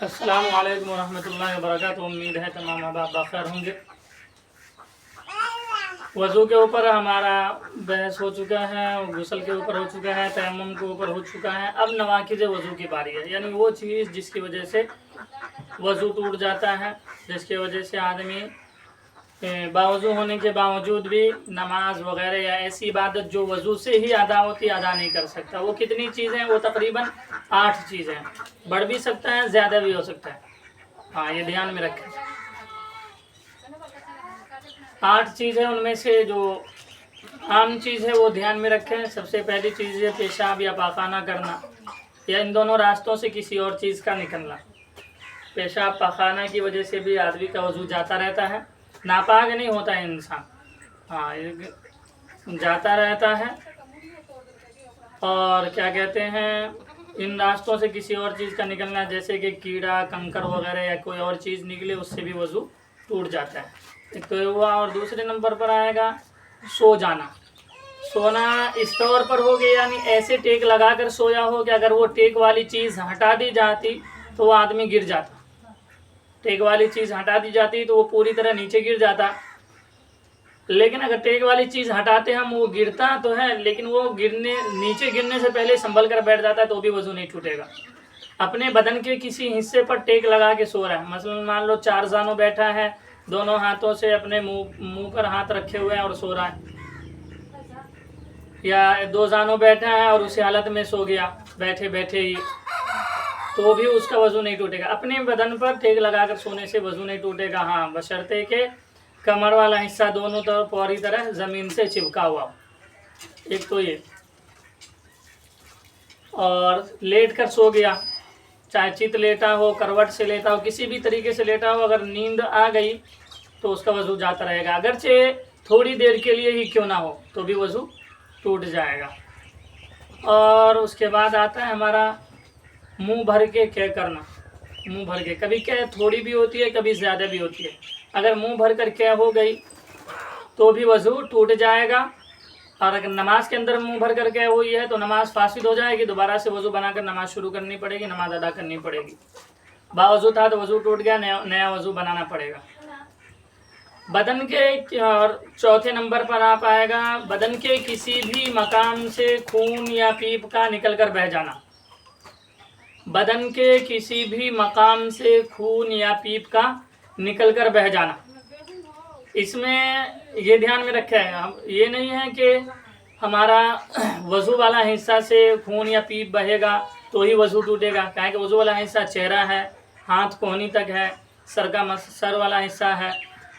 السلام علیکم ورحمۃ اللہ وبرکاتہ۔ امید ہے تمام احباب بخیر ہوں گے۔ وضو کے اوپر ہمارا بحث ہو چکا ہے، غسل کے اوپر ہو چکا ہے، تیمم کے اوپر ہو چکا ہے۔ اب نواقض وضو کی باری ہے، یعنی وہ چیز جس کی وجہ سے وضو ٹوٹ جاتا ہے، جس کی وجہ سے آدمی باوضو ہونے کے باوجود بھی نماز وغیرہ یا ایسی عبادت جو وضو سے ہی ادا ہوتی ادا نہیں کر سکتا۔ وہ کتنی چیزیں؟ وہ تقریباً 8 چیزیں، بڑھ بھی سکتا ہے، زیادہ بھی ہو سکتا ہے۔ ہاں، یہ دھیان میں رکھیں۔ 8 چیزیں، ان میں سے جو عام چیز ہے وہ دھیان میں رکھیں۔ سب سے پہلی چیز ہے پیشاب یا پاخانہ کرنا، یا ان دونوں راستوں سے کسی اور چیز کا نکلنا۔ پیشاب پاخانہ کی وجہ سے بھی آدمی کا وضو جاتا رہتا ہے، ناپاک نہیں ہوتا ہے انسان، ہاں جاتا رہتا ہے۔ اور کیا کہتے ہیں، ان راستوں سے کسی اور چیز کا نکلنا، جیسے کہ کیڑا کنکر وغیرہ یا کوئی اور چیز نکلے، اس سے بھی وضو ٹوٹ جاتا ہے۔ ایک تو یہ ہوا، اور دوسرے نمبر پر آئے گا سو جانا۔ سونا اس طور پر ہو گیا، یعنی ایسے ٹیک لگا کر سویا ہو کہ اگر وہ ٹیک والی چیز ہٹا دی جاتی تو وہ آدمی گر جاتا۔ ٹیک والی چیز ہٹا دی جاتی تو وہ پوری طرح نیچے گر جاتا، لیکن اگر ٹیک والی چیز ہٹاتے ہم، وہ گرتا تو ہے، لیکن وہ نیچے گرنے سے پہلے سنبھل کر بیٹھ جاتا ہے، تو بھی وضو نہیں ٹوٹے گا۔ اپنے بدن کے کسی حصے پر ٹیک لگا کے سو رہا ہے، مثلا مان لو 4 زانو بیٹھا ہے، دونوں ہاتھوں سے اپنے منہ پر ہاتھ رکھے ہوئے ہیں اور سو رہا ہے، یا 2 زانو بیٹھا ہے اور اسی حالت میں سو گیا بیٹھے بیٹھے ہی، تو بھی اس کا وضو نہیں ٹوٹے گا۔ اپنے بدن پر ٹیک لگا کر سونے سے وضو نہیں ٹوٹے گا، ہاں بشرطے کہ کمر والا حصہ دونوں طرف پوری طرح زمین سے چپکا ہوا۔ ایک تو یہ، اور لیٹ کر سو گیا، چاہے چت لیٹا ہو، کروٹ سے لیٹا ہو، کسی بھی طریقے سے لیٹا ہو، اگر نیند آ گئی تو اس کا وضو جاتا رہے گا، اگرچہ تھوڑی دیر کے لیے ہی کیوں نہ ہو، تو بھی وضو ٹوٹ جائے گا۔ اور اس کے بعد آتا ہے ہمارا منہ بھر کے کیا کرنا۔ منہ بھر کے کبھی کیا تھوڑی بھی ہوتی ہے، کبھی زیادہ بھی ہوتی ہے۔ اگر منہ بھر کر کیا ہو گئی تو بھی وضو ٹوٹ جائے گا، اور اگر نماز کے اندر منہ بھر کر کیا ہوئی ہے تو نماز فاسد ہو جائے گی، دوبارہ سے وضو بنا کر نماز شروع کرنی پڑے گی، نماز ادا کرنی پڑے گی۔ باوضو تھا تو وضو ٹوٹ گیا، نیا وضو بنانا پڑے گا۔ بدن کے، اور چوتھے نمبر پر آپ آئے گا بدن کے کسی بھی مقام سے خون یا پیپ کا نکل کر بہہ جانا۔ بدن کے کسی بھی مقام سے خون یا پیپ کا نکل کر بہہ جانا، اس میں یہ دھیان میں رکھا ہے، یہ نہیں ہے کہ ہمارا وضو والا حصہ سے خون یا پیپ بہے گا تو ہی وضو ٹوٹے گا، کہ وضو والا حصہ چہرہ ہے، ہاتھ کونی تک ہے، سر والا حصہ ہے،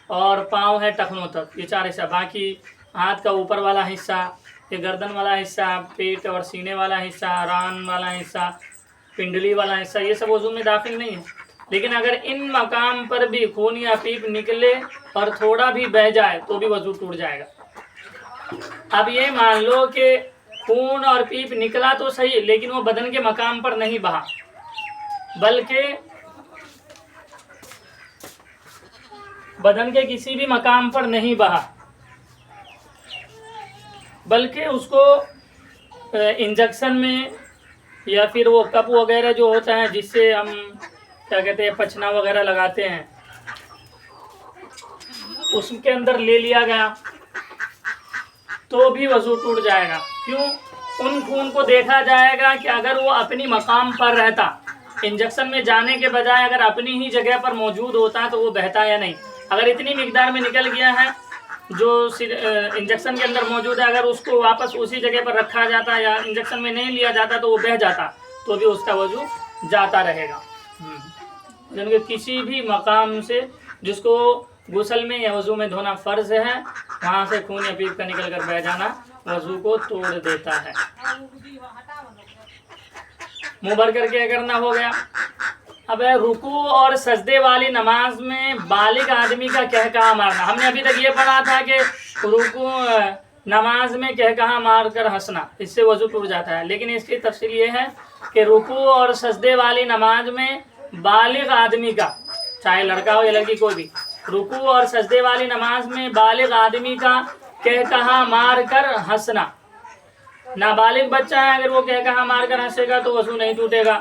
اور پاؤں ہے ٹخنوں تک، یہ 4 حصہ۔ باقی ہاتھ کا اوپر والا حصہ، یہ گردن والا حصہ، پیٹ اور سینے والا حصہ، ران والا حصہ، پنڈلی والا حصہ، یہ سب وضو میں داخل نہیں ہے۔ لیکن اگر ان مقام پر بھی خون یا پیپ نکلے اور تھوڑا بھی بہہ جائے تو بھی وضو ٹوٹ جائے گا۔ اب یہ مان لو کہ خون اور پیپ نکلا تو صحیح، لیکن وہ بدن کے مقام پر نہیں بہا، بلکہ بدن کے کسی بھی مقام پر نہیں بہا، بلکہ اس کو انجیکشن میں، یا پھر وہ کپ وغیرہ جو ہوتا ہے جس سے ہم کیا کہتے ہیں پچنا وغیرہ لگاتے ہیں، اس کے اندر لے لیا گیا تو بھی وضو ٹوٹ جائے گا۔ کیوں؟ ان خون کو دیکھا جائے گا کہ اگر وہ اپنی مقام پر رہتا، انجیکشن میں جانے کے بجائے اگر اپنی ہی جگہ پر موجود ہوتا تو وہ بہتا یا نہیں۔ اگر اتنی مقدار میں نکل گیا ہے جو انجیکشن کے اندر موجود ہے، اگر اس کو واپس اسی جگہ پر رکھا جاتا یا انجیکشن میں نہیں لیا جاتا تو وہ بہہ جاتا، تو بھی اس کا وضو جاتا رہے گا۔ یعنی کسی بھی مقام سے جس کو غسل میں یا وضو میں دھونا فرض ہے، وہاں سے خون یا پیپ کا نکل کر بہہ جانا وضو کو توڑ دیتا ہے۔ منہ بھر کر کے کرنا ہو گیا۔ اب رکوع اور سجدے والی نماز میں بالغ آدمی کا کہا مارنا، ہم نے ابھی تک یہ پڑھا تھا کہ رکوع نماز میں کہا مار کر ہنسنا، اس سے وضو ٹوٹ جاتا ہے، لیکن اس کی تفصیل یہ ہے کہ رکوع اور سجدے والی نماز میں بالغ آدمی کا، چاہے لڑکا ہو یا لڑکی کوئی بھی، رکوع اور سجدے والی نماز میں بالغ آدمی کا کہا مار کر ہنسنا۔ نابالغ بچہ ہے، اگر وہ کہا مار کر ہنسے گا تو وضو نہیں ٹوٹے گا،